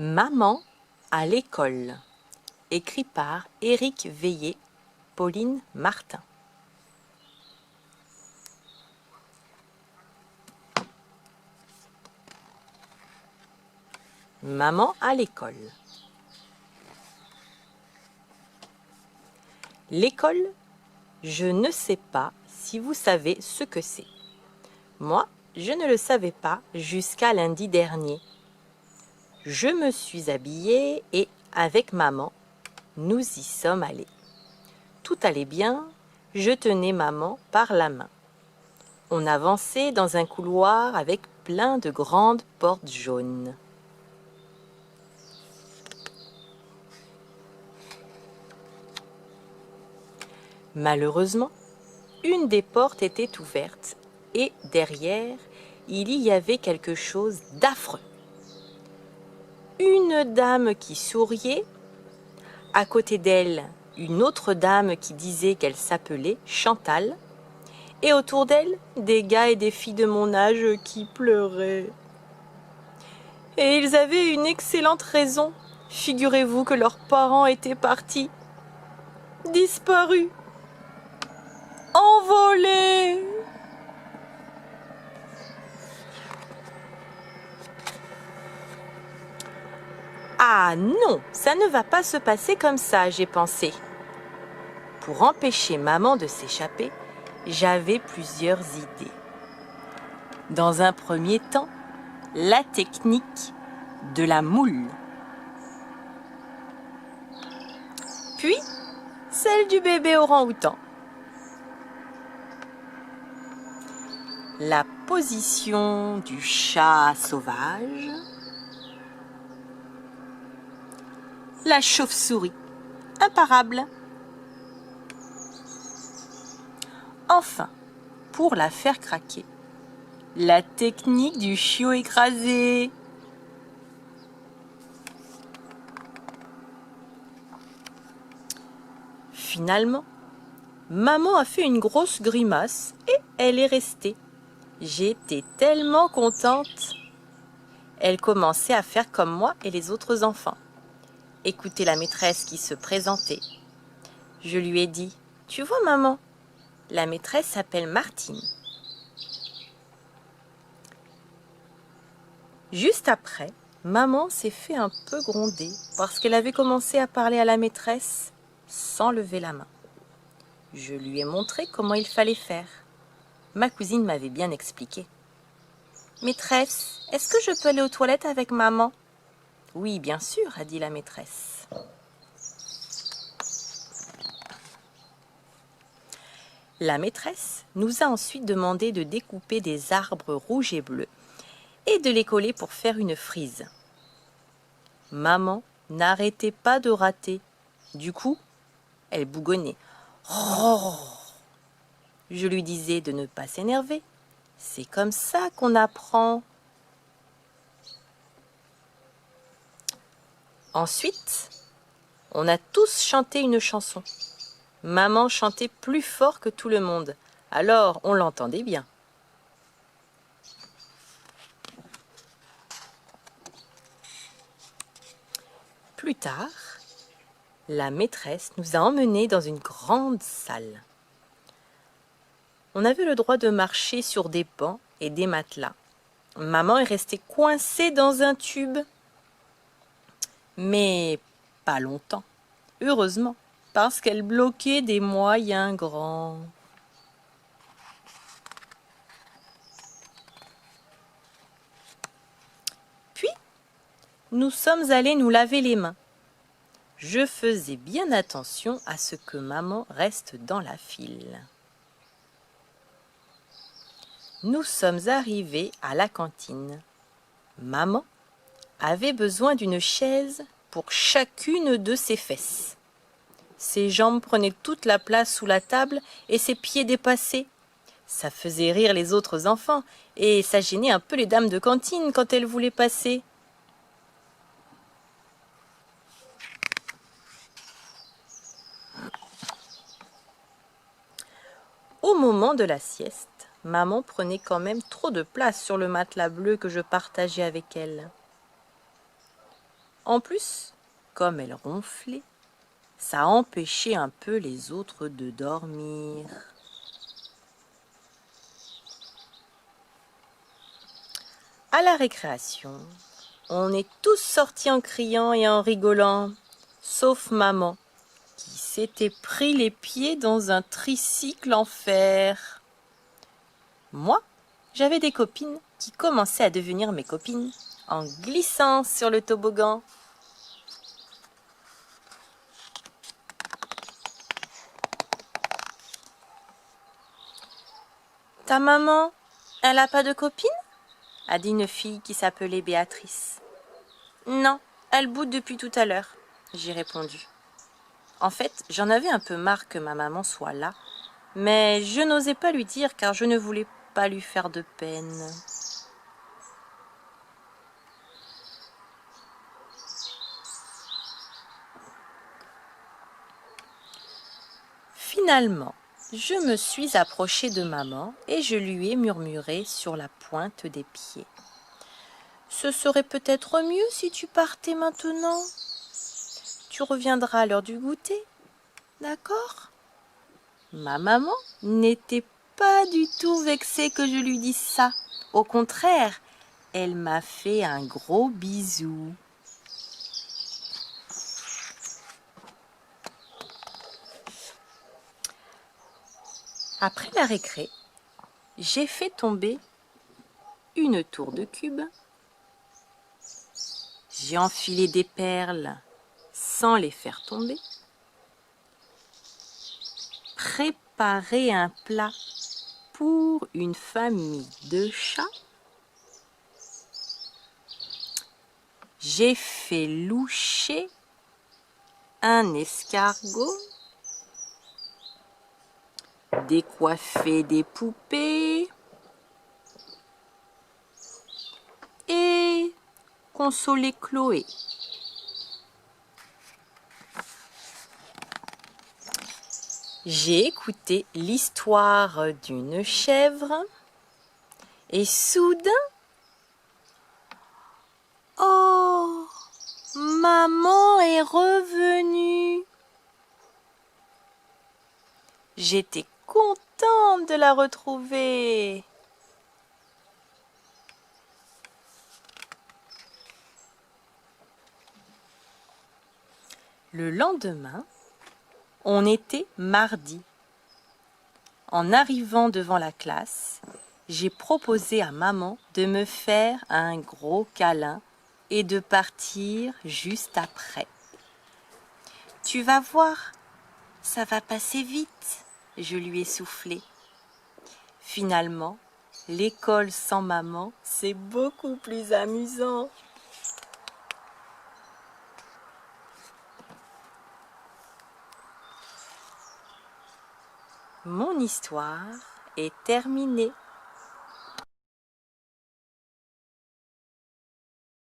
Maman à l'école, écrit par Éric Veillé, Pauline Martin. Maman à l'école. L'école, je ne sais pas si vous savez ce que c'est. Moi, je ne le savais pas jusqu'à lundi dernier. Je me suis habillée et, avec maman, nous y sommes allés. Tout allait bien, je tenais maman par la main. On avançait dans un couloir avec plein de grandes portes jaunes. Malheureusement, une des portes était ouverte et derrière, il y avait quelque chose d'affreux. Une dame qui souriait, à côté d'elle, une autre dame qui disait qu'elle s'appelait Chantal, et autour d'elle, des gars et des filles de mon âge qui pleuraient. Et ils avaient une excellente raison. Figurez-vous que leurs parents étaient partis, disparus, envolés. Ah non, ça ne va pas se passer comme ça, j'ai pensé. Pour empêcher maman de s'échapper, j'avais plusieurs idées. Dans un premier temps, la technique de la moule. Puis, celle du bébé orang-outan. La position du chat sauvage. La chauve-souris, imparable. Enfin, pour la faire craquer, la technique du chiot écrasé. Finalement, maman a fait une grosse grimace et elle est restée. J'étais tellement contente. Elle commençait à faire comme moi et les autres enfants. Écouter la maîtresse qui se présentait. Je lui ai dit « Tu vois maman, la maîtresse s'appelle Martine. » Juste après, maman s'est fait un peu gronder parce qu'elle avait commencé à parler à la maîtresse sans lever la main. Je lui ai montré comment il fallait faire. Ma cousine m'avait bien expliqué. « Maîtresse, est-ce que je peux aller aux toilettes avec maman ?»« Oui, bien sûr, a dit la maîtresse. La maîtresse nous a ensuite demandé de découper des arbres rouges et bleus et de les coller pour faire une frise. Maman n'arrêtait pas de rater. Du coup, elle bougonnait. Oh ! Je lui disais de ne pas s'énerver. C'est comme ça qu'on apprend. Ensuite, on a tous chanté une chanson. Maman chantait plus fort que tout le monde, alors on l'entendait bien. Plus tard, la maîtresse nous a emmenés dans une grande salle. On avait le droit de marcher sur des bancs et des matelas. Maman est restée coincée dans un tube. Mais pas longtemps, heureusement, parce qu'elle bloquait des moyens grands. Puis, nous sommes allés nous laver les mains. Je faisais bien attention à ce que maman reste dans la file. Nous sommes arrivés à la cantine. Maman avait besoin d'une chaise pour chacune de ses fesses. Ses jambes prenaient toute la place sous la table et ses pieds dépassaient. Ça faisait rire les autres enfants et ça gênait un peu les dames de cantine quand elles voulaient passer. Au moment de la sieste, maman prenait quand même trop de place sur le matelas bleu que je partageais avec elle. En plus, comme elle ronflait, ça empêchait un peu les autres de dormir. À la récréation, on est tous sortis en criant et en rigolant, sauf maman, qui s'était pris les pieds dans un tricycle en fer. Moi, j'avais des copines qui commençaient à devenir mes copines en glissant sur le toboggan. Ta maman, elle a pas de copine? A dit une fille qui s'appelait Béatrice. Non, elle boude depuis tout à l'heure, j'ai répondu. En fait, j'en avais un peu marre que ma maman soit là, mais je n'osais pas lui dire car je ne voulais pas lui faire de peine. Finalement, je me suis approchée de maman et je lui ai murmuré sur la pointe des pieds. Ce serait peut-être mieux si tu partais maintenant. Tu reviendras à l'heure du goûter, d'accord? Ma maman n'était pas du tout vexée que je lui dise ça. Au contraire, elle m'a fait un gros bisou. Après la récré, j'ai fait tomber une tour de cubes. J'ai enfilé des perles sans les faire tomber. Préparé un plat pour une famille de chats. J'ai fait loucher un escargot. Décoiffer des poupées. Et consoler Chloé. J'ai écouté l'histoire d'une chèvre et soudain, oh, maman est revenue. J'étais contente de la retrouver. Le lendemain, on était mardi. En arrivant devant la classe, j'ai proposé à maman de me faire un gros câlin et de partir juste après. Tu vas voir, ça va passer vite, je lui ai soufflé. Finalement, l'école sans maman, c'est beaucoup plus amusant. Mon histoire est terminée.